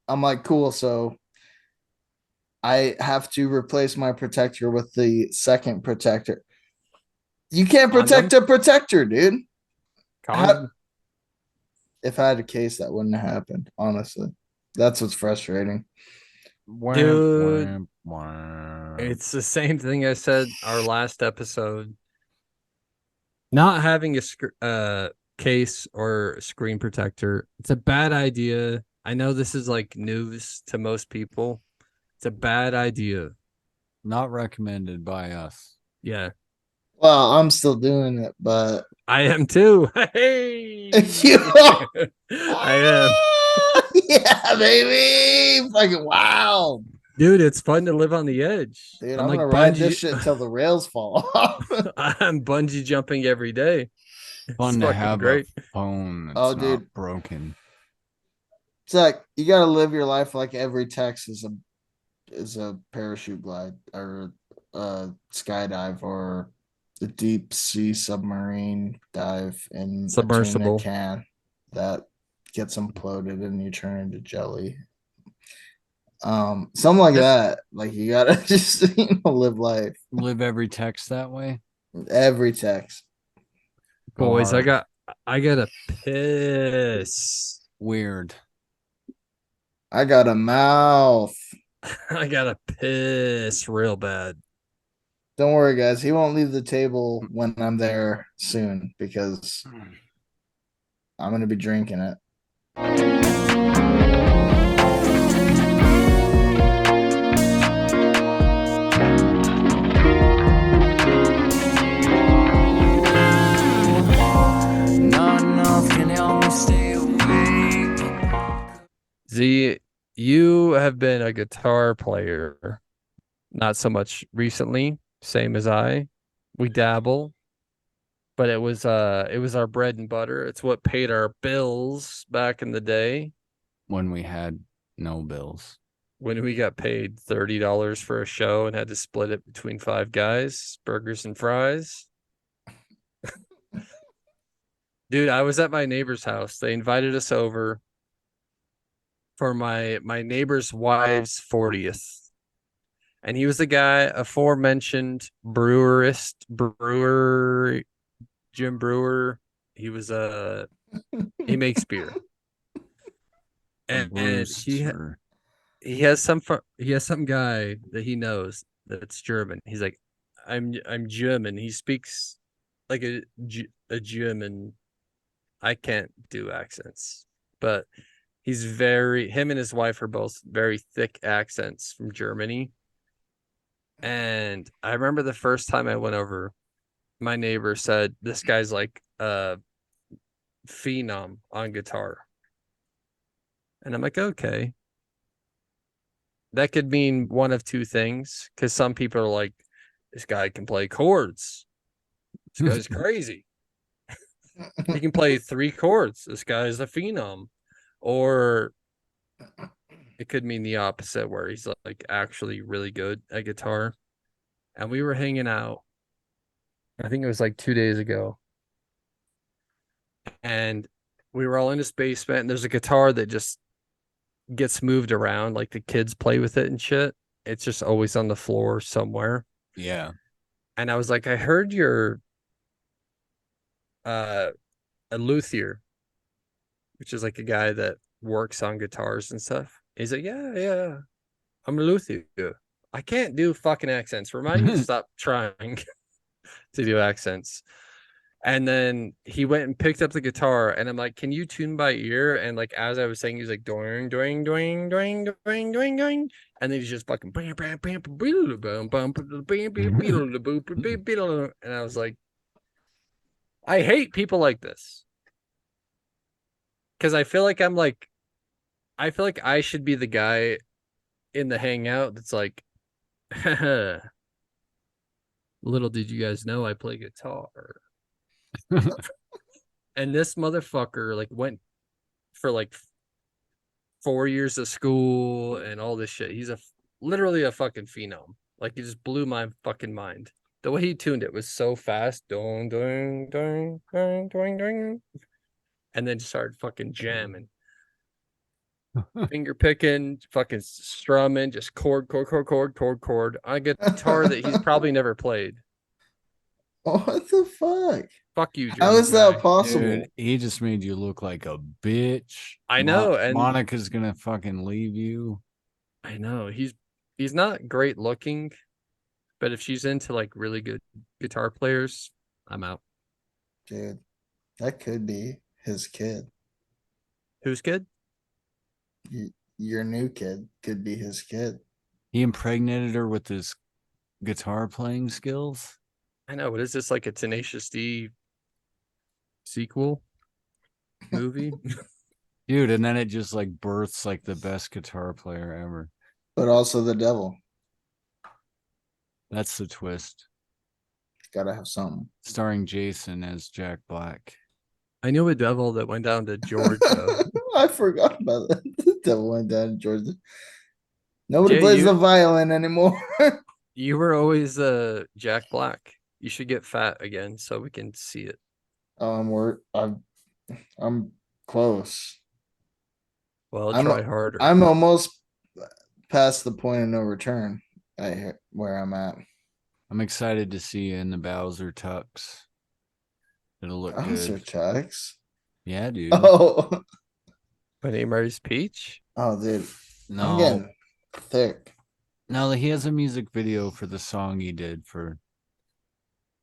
I'm like, cool. So I have to replace my protector with the second protector. You can't protect Condom? a protector, dude. Condom? If I had a case, that wouldn't have happened. Honestly, that's what's frustrating. Dude, it's the same thing I said our last episode. Not having a case or screen protector, it's a bad idea. I know this is like news to most people. It's a bad idea. Not recommended by us. Yeah, Well, I'm still doing it, but I am too. Hey, you I am. yeah, baby. Fucking wow. Dude, it's fun to live on the edge. Dude, I'm I'm like gonna ride bungee. this shit until the rails fall off. I'm bungee jumping every day. Fun It's to fucking have great. a phone that's Oh, not dude. broken. It's like you gotta live your life like every text is a parachute glide or a skydive or a deep sea submarine dive in a tuna Submersible. can that gets imploded and you turn into jelly. Something like that. Like you gotta just live life. Live every text that way. Every text. Go Boys, hard. I gotta piss. Weird. I got a mouth. I gotta piss real bad. Don't worry, guys. He won't leave the table when I'm there soon because I'm gonna be drinking it. Not enough can help me stay awake. Z, you have been a guitar player, not so much recently, same as I. We dabble, but it was our bread and butter. It's what paid our bills back in the day When we had no bills. when we got paid $30 for a show and had to split it between 5 guys, burgers and fries. Dude, I was at my neighbor's house. They invited us over for my neighbor's wife's 40th. And he was the guy aforementioned brewer Jim Brewer. He was he makes beer. And he has some guy that he knows that's German. He's like, I'm German. He speaks like a German. I can't do accents, but him and his wife are both very thick accents from Germany. And I remember the first time I went over, my neighbor said, this guy's like a phenom on guitar. And I'm like, okay. That could mean one of two things, because some people are like, this guy can play chords. This guy's crazy. He can play 3 chords. This guy's a phenom. Or it could mean the opposite, where he's like actually really good at guitar. And we were hanging out, I think it was like 2 days ago. And we were all in his basement, and there's a guitar that just gets moved around, like the kids play with it and shit. It's just always on the floor somewhere. Yeah. And I was like, I heard you're a luthier, which is like a guy that works on guitars and stuff. He's like, yeah, I'm a luthier. I can't do fucking accents. Remind me to stop trying to do accents. And then he went and picked up the guitar, and I'm like, can you tune by ear? And like, as I was saying, he's like, doing, doing, doing, doing, doing, doing, doing. And then he's just fucking, and I was like, I hate people like this. Because I feel like I should be the guy in the hangout that's like, little did you guys know I play guitar. And this motherfucker like went for like 4 years of school and all this shit. He's literally a fucking phenom. Like he just blew my fucking mind. The way he tuned it was so fast. Dong, dong, dong, dong, dong, dong. And then just started fucking jamming. Finger picking, fucking strumming, just chord on a guitar that he's probably never played. What the fuck? Fuck you, How German is that guy. possible? Dude, he just made you look like a bitch. I know, and Monica's gonna fucking leave you. I know he's not great looking, but if she's into like really good guitar players, I'm out. Dude, that could be his kid. Who's good? Your new kid could be his kid. He impregnated her with his guitar playing skills. I know. What is this, like a Tenacious D sequel movie? Dude, and then it just like births like the best guitar player ever. But also the devil. That's the twist. Gotta have something. Starring Jason as Jack Black. I knew a devil that went down to Georgia. I forgot about that. The devil went down in Georgia. Nobody Jay, plays the violin anymore. You were always Jack Black. You should get fat again so we can see it. I'm close. Well, I'm- try harder. I'm almost past the point of no return. Where I'm at. I'm excited to see you in the Bowser tux. It'll look Bowser good. Chucks. Yeah, dude. Oh, When he marries Peach? oh, dude. I'm No, getting thick. no, he has a music video for the song he did for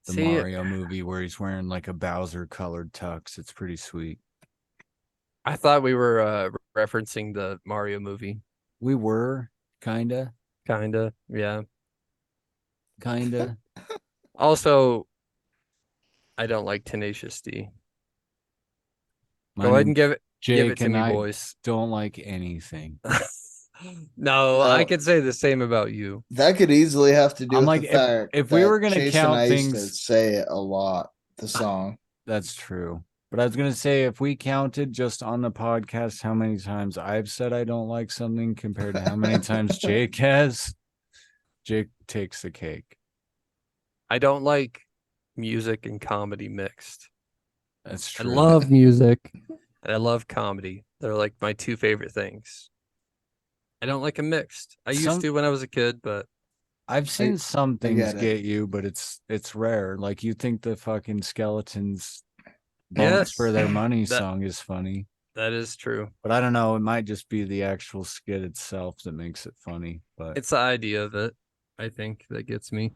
the See, Mario movie where he's wearing like a Bowser colored tux. It's pretty sweet. I thought we were referencing the Mario movie. We were kinda. Yeah. Kinda. Also, I don't like Tenacious D. My Go ahead name- and give it Jake to and me, I boys. don't like anything. No, I could say the same about you. That could easily have to do I'm with like, the fact if we that were gonna Chase count and I used to things- say it a lot. The song. That's true. But I was gonna say if we counted just on the podcast how many times I've said I don't like something compared to how many times Jake has, Jake takes the cake. I don't like music and comedy mixed. That's I true. love music and I love comedy. They're like my two favorite things. I don't like them mixed. I used to when I was a kid, but I've seen some things get it. get you, but it's rare. Like you think the fucking Skeletons Bumps for Their Money song is funny. that is true. But I don't know, it might just be the actual skit itself that makes it funny. But It's the idea of it, I think, that gets me.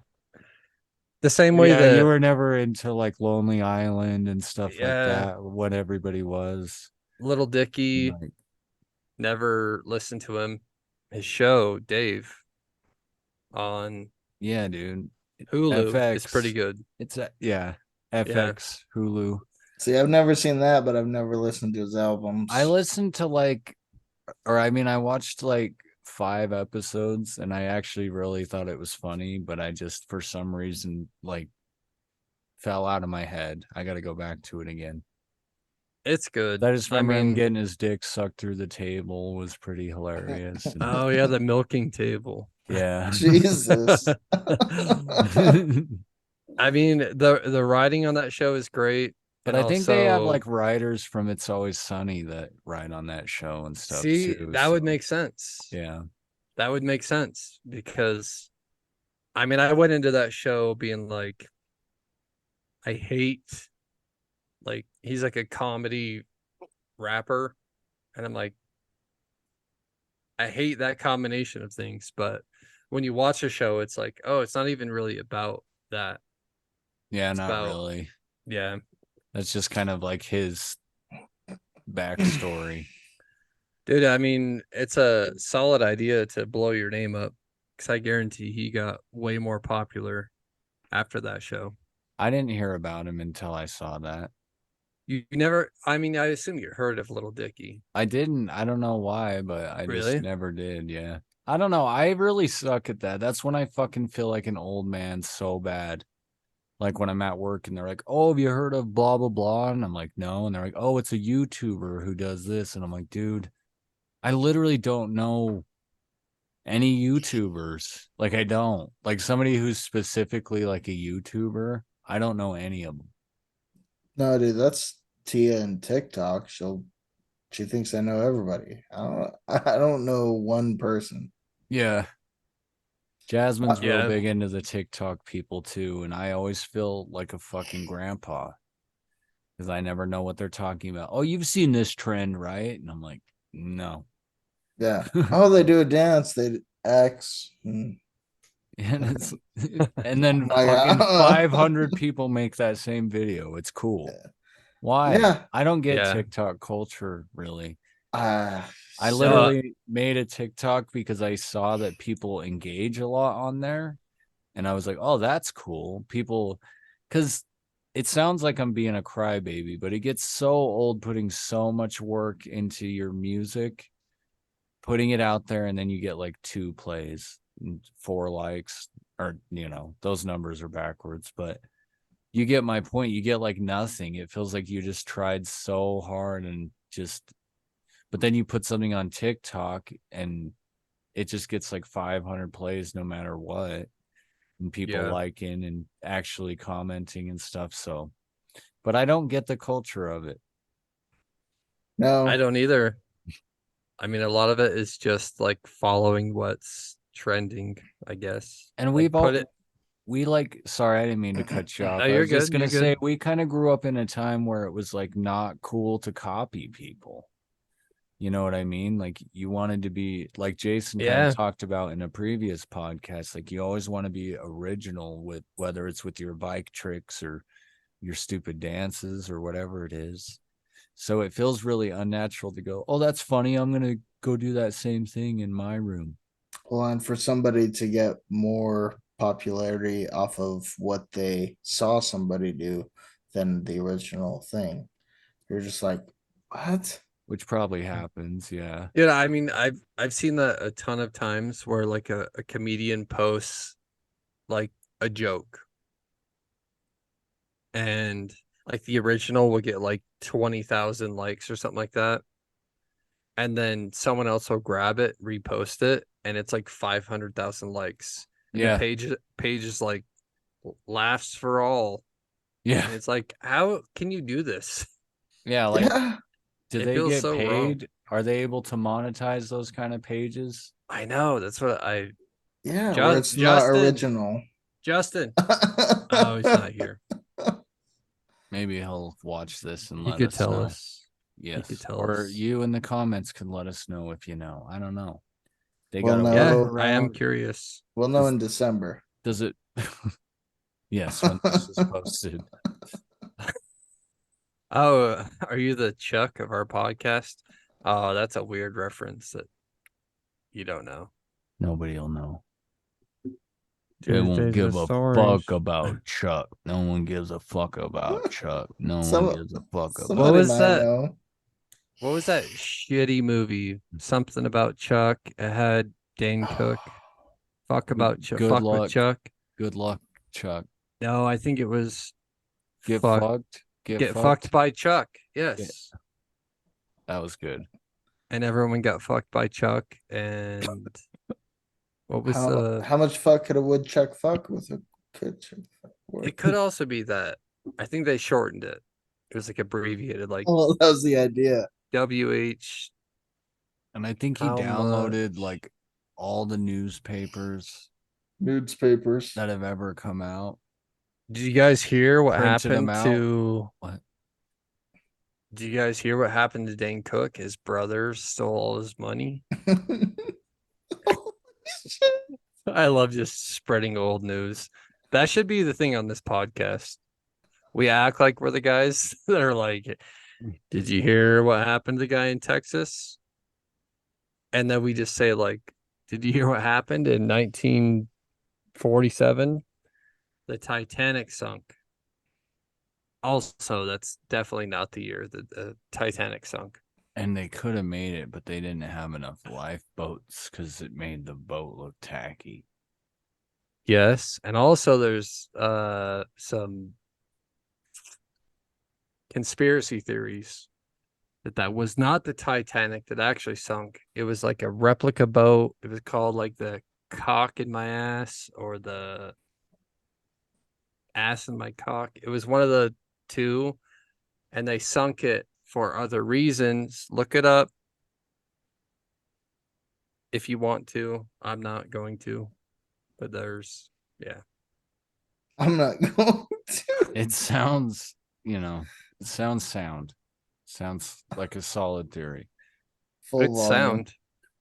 The same way yeah, that you were never into like Lonely Island and stuff like Yeah. that. What everybody was. Little Dicky, Like, never listened to him. His show, Dave, on yeah, dude. Hulu is FX. pretty good. It's FX, Hulu. See, I've never seen that, but I've never listened to his albums. I listened to I watched like 5 episodes and I actually really thought it was funny, but I just for some reason like fell out of my head. I got to go back to it again. It's good. I just remember him mean, getting his dick sucked through the table was pretty hilarious. and- oh yeah, the milking table. yeah. Jesus. I mean, the writing on that show is great. But and I think they have also- like writers from It's Always Sunny that write on that show and stuff see, too. that would so, make sense. yeah. That would make sense because I mean, I went into that show being like, I hate, like, he's like a comedy rapper. And I'm like, I hate that combination of things. But when you watch a show, it's like, oh, it's not even really about that. Yeah, It's not about- really. Yeah. That's just kind of like his backstory. Dude, I mean, it's a solid idea to blow your name up because I guarantee he got way more popular after that show. I didn't hear about him until I saw that. You never, I mean, I assume you heard of Little Dicky. I didn't. I don't know why, but I Really? just never did. Yeah. I don't know. I really suck at that. That's when I fucking feel like an old man so bad. Like when I'm at work and they're like, "Oh, have you heard of blah blah blah?" And I'm like, "No." And they're like, "Oh, it's a YouTuber who does this." And I'm like, "Dude, I literally don't know any YouTubers. Like I don't. Like somebody who's specifically like a YouTuber, I don't know any of them." No, dude, that's Tia and TikTok. She thinks I know everybody. I don't know one person. Yeah. Jasmine's real Yeah. big into the TikTok people too, and I always feel like a fucking grandpa because I never know what they're talking about. "Oh, you've seen this trend, right?" And I'm like, "No." Yeah. Oh, they do a dance. They X. And it's and then Like, fucking 500 people make that same video. It's cool. Why? yeah. I don't get Yeah. TikTok culture really. Ah, I so- literally made a TikTok because I saw that people engage a lot on there. And I was like, "Oh, that's cool." People, because it sounds like I'm being a crybaby, but it gets so old putting so much work into your music, putting it out there, and then you get like 2 plays and 4 likes, or, those numbers are backwards, but you get my point. You get like nothing. It feels like you just tried so hard and but then you put something on TikTok and it just gets like 500 plays no matter what. And people Yeah. liking and actually commenting and stuff. So, but I don't get the culture of it. no. I don't either. I mean, a lot of it is just like following what's trending, I guess. And Like, sorry, I didn't mean to cut you off. No, I you're was just good. going You're to say, good. we kind of grew up in a time where it was like not cool to copy people. You know what I mean? Like you wanted to be like Jason kind Yeah. of talked about in a previous podcast. Like you always want to be original with whether it's with your bike tricks or your stupid dances or whatever it is. So it feels really unnatural to go, "Oh, that's funny. I'm going to go do that same thing in my room." Well, and for somebody to get more popularity off of what they saw somebody do than the original thing, you're just like, what? Which probably happens. Yeah. Yeah, I mean, I've seen that a ton of times where like a comedian posts like a joke and like the original will get like 20,000 likes or something like that. And then someone else will grab it, repost it, and it's like 500,000 likes. And Yeah. the page is like laughs for all. Yeah. And it's like, how can you do this? Yeah. Like, Yeah. do It they feels get so wrong. paid? Are they able to monetize those kind of pages? I know. That's what I Yeah, where it's not original. Justin. Oh, he's not here. Maybe he'll watch this and He let could us tell know. us. Yes. could tell Or us. you in the comments can let us know if you know. I don't know. They Well, got a no. Yeah, workaround. I am curious. We'll know in December. Does it? Yes, when this is posted. Oh, are you the Chuck of our podcast? Oh, that's a weird reference that you don't know. Nobody will know. They Tuesdays won't with give a stories. fuck about Chuck. No one gives a fuck about Chuck. No Some- one gives a fuck about. Somebody was might that? know. What was that shitty movie? Something about Chuck. It had Dane Cook. Fuck about Chuck. Good Fuck with luck. Chuck. Good luck, Chuck. No, I think it was Get fuck. fucked. Get fucked by Chuck. Yes. That was good. And everyone got fucked by Chuck. And what was How much fuck could a woodchuck fuck with a good chuck fuck word? it could also be that. I think they shortened it. It was like abbreviated, like Well, that was the idea. WH. And I think he How downloaded much? like all the newspapers Newspapers. that have ever come out. Did you guys hear what Printed 'em happened out. to What? Did you guys hear what happened to Dane Cook? His brother stole all his money. Holy shit. I love just spreading old news. That should be the thing on this podcast. We act like we're the guys that are like, did you hear what happened to the guy in Texas? And then we just say, like, did you hear what happened in 1947? The Titanic sunk. Also, that's definitely not the year that the Titanic sunk. And they could have made it, but they didn't have enough lifeboats because it made the boat look tacky. Yes, and also there's some conspiracy theories that was not the Titanic that actually sunk. It was like a replica boat. It was called like the Cock in My Ass or the Ass in My Cock. It was one of the two, and they sunk it for other reasons. Look it up if you want to. I'm not going to, but there's I'm not going to. It sounds, it sounds sound. Sounds like a solid theory. Full good volume. sound.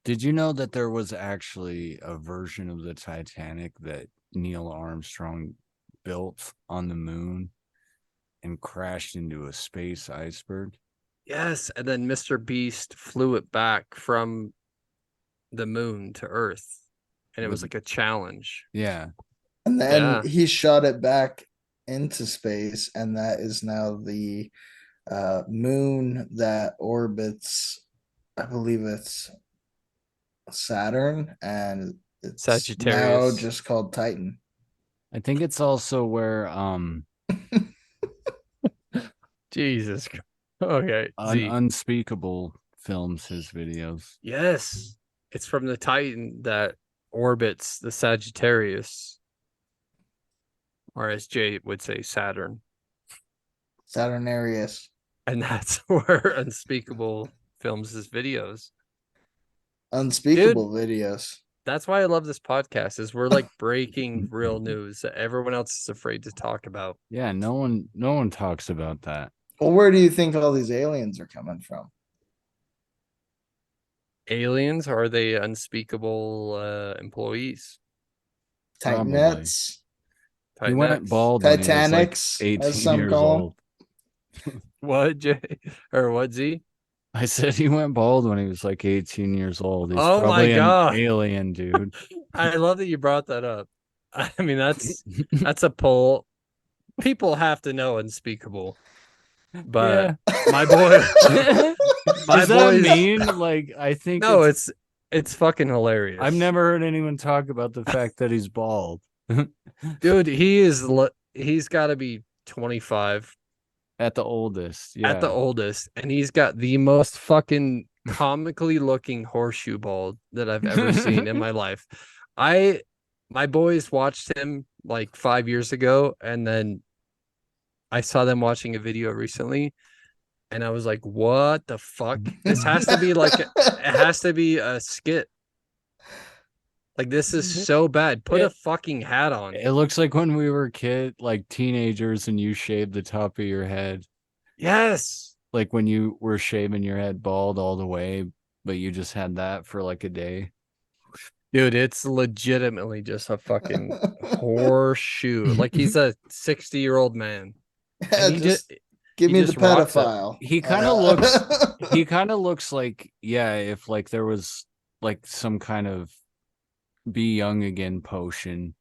Did you know that there was actually a version of the Titanic that Neil Armstrong built on the moon and crashed into a space iceberg? Yes, and then Mr. Beast flew it back from the moon to Earth, and it was like a challenge. Yeah. And then Yeah. he shot it back into space, and that is now the moon that orbits, I believe it's Saturn, and it's now Sagittarius. just called Titan. I think it's also where Jesus. Okay. Z. Unspeakable films his videos. Yes. It's from the Titan that orbits the Sagittarius. Or as Jay would say, Saturn. Saturnarius. And that's where Unspeakable films his videos. Unspeakable videos. That's why I love this podcast, is we're like breaking real news that everyone else is afraid to talk about. Yeah, no one talks about that. Well, where do you think all these aliens are coming from? Aliens, or are they unspeakable employees? Titanets, He went Titanex? bald when he was like Titanics, 18 as some years call 'em. old. What, Jay? Or what, Z? I said he went bald when he was like 18 years old. He's Oh my probably God. an alien, dude. I love that you brought that up. I mean, that's a poll. People have to know Unspeakable. But my boy, my Does that boys, mean like I think no, it's fucking hilarious. I've never heard anyone talk about the fact that he's bald. Dude, he's got to be 25 At the oldest, yeah. at the oldest, and he's got the most fucking comically looking horseshoe bald that I've ever seen in my life. My boys watched him like 5 years ago, and then I saw them watching a video recently, and I was like, what the fuck? This has to be like it has to be a skit. Like, this is so bad. Put a fucking hat on. It looks like when we were like teenagers and you shaved the top of your head. Yes. Like when you were shaving your head bald all the way, but you just had that for like a day. Dude, it's legitimately just a fucking horseshoe. Like, he's a 60-year-old man. Yeah, And just give he me the just rocks it. pedophile. He kind of looks like, yeah, if like there was like some kind of be young again potion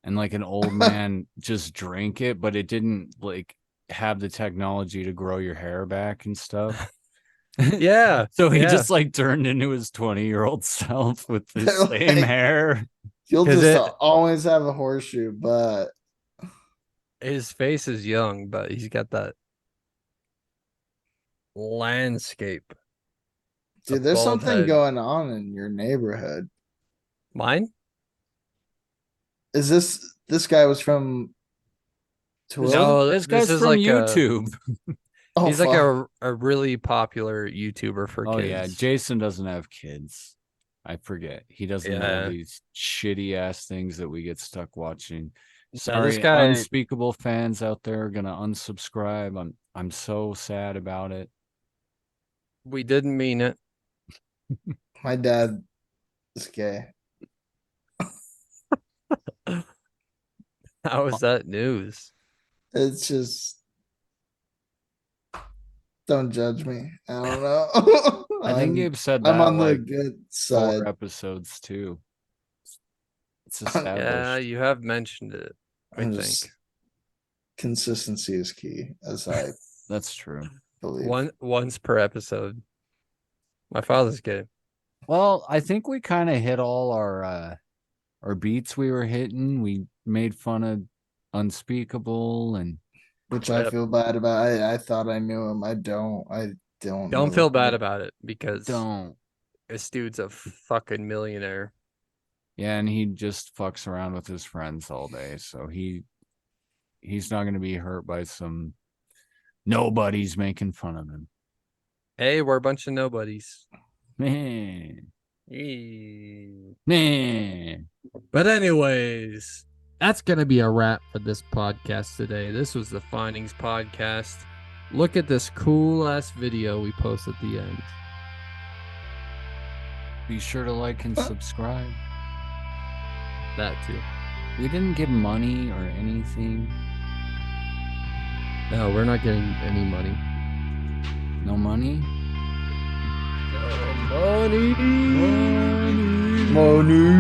and like an old man just drank it, but it didn't like have the technology to grow your hair back and stuff. Yeah. So he just like turned into his 20-year-old self with the They're same like- hair. You'll 'Cause just always have a horseshoe, but his face is young, but he's got that landscape. dude, there's bald something head. going on in your neighborhood. Mine? Is this guy was from Twill? No, This guy's is from like YouTube. Oh, he's like fuck. a really popular YouTuber for Oh kids. yeah, Jason doesn't have kids. I forget. He doesn't know Yeah. these shitty ass things that we get stuck watching. No, Sorry, this guy- Unspeakable fans out there are gonna unsubscribe. I'm so sad about it. We didn't mean it. My dad is gay. How is that news? It's just don't judge me. I don't know. I think you've said I'm that on the like good side. 4 episodes too. It's Yeah, established. Yeah, you have mentioned it. I I'm think just- consistency is key, as I That's true. believe. once per episode. My father's gay. Well, I think we kind of hit all our our beats we were hitting. We made fun of Unspeakable and Which I feel bad about. I thought I knew him. I don't. Don't Don't know feel him. bad about it because don't. this dude's a fucking millionaire. Yeah, and he just fucks around with his friends all day, so he's not going to be hurt by some nobodies making fun of him. Hey, we're a bunch of nobodies. Man, Eee. man. But anyways, that's gonna be a wrap for this podcast today. This was the Findings Podcast. Look at this cool ass video we post at the end. Be sure to like and subscribe. That too. We didn't give money or anything. No, we're not getting any money. No money? Money. Money.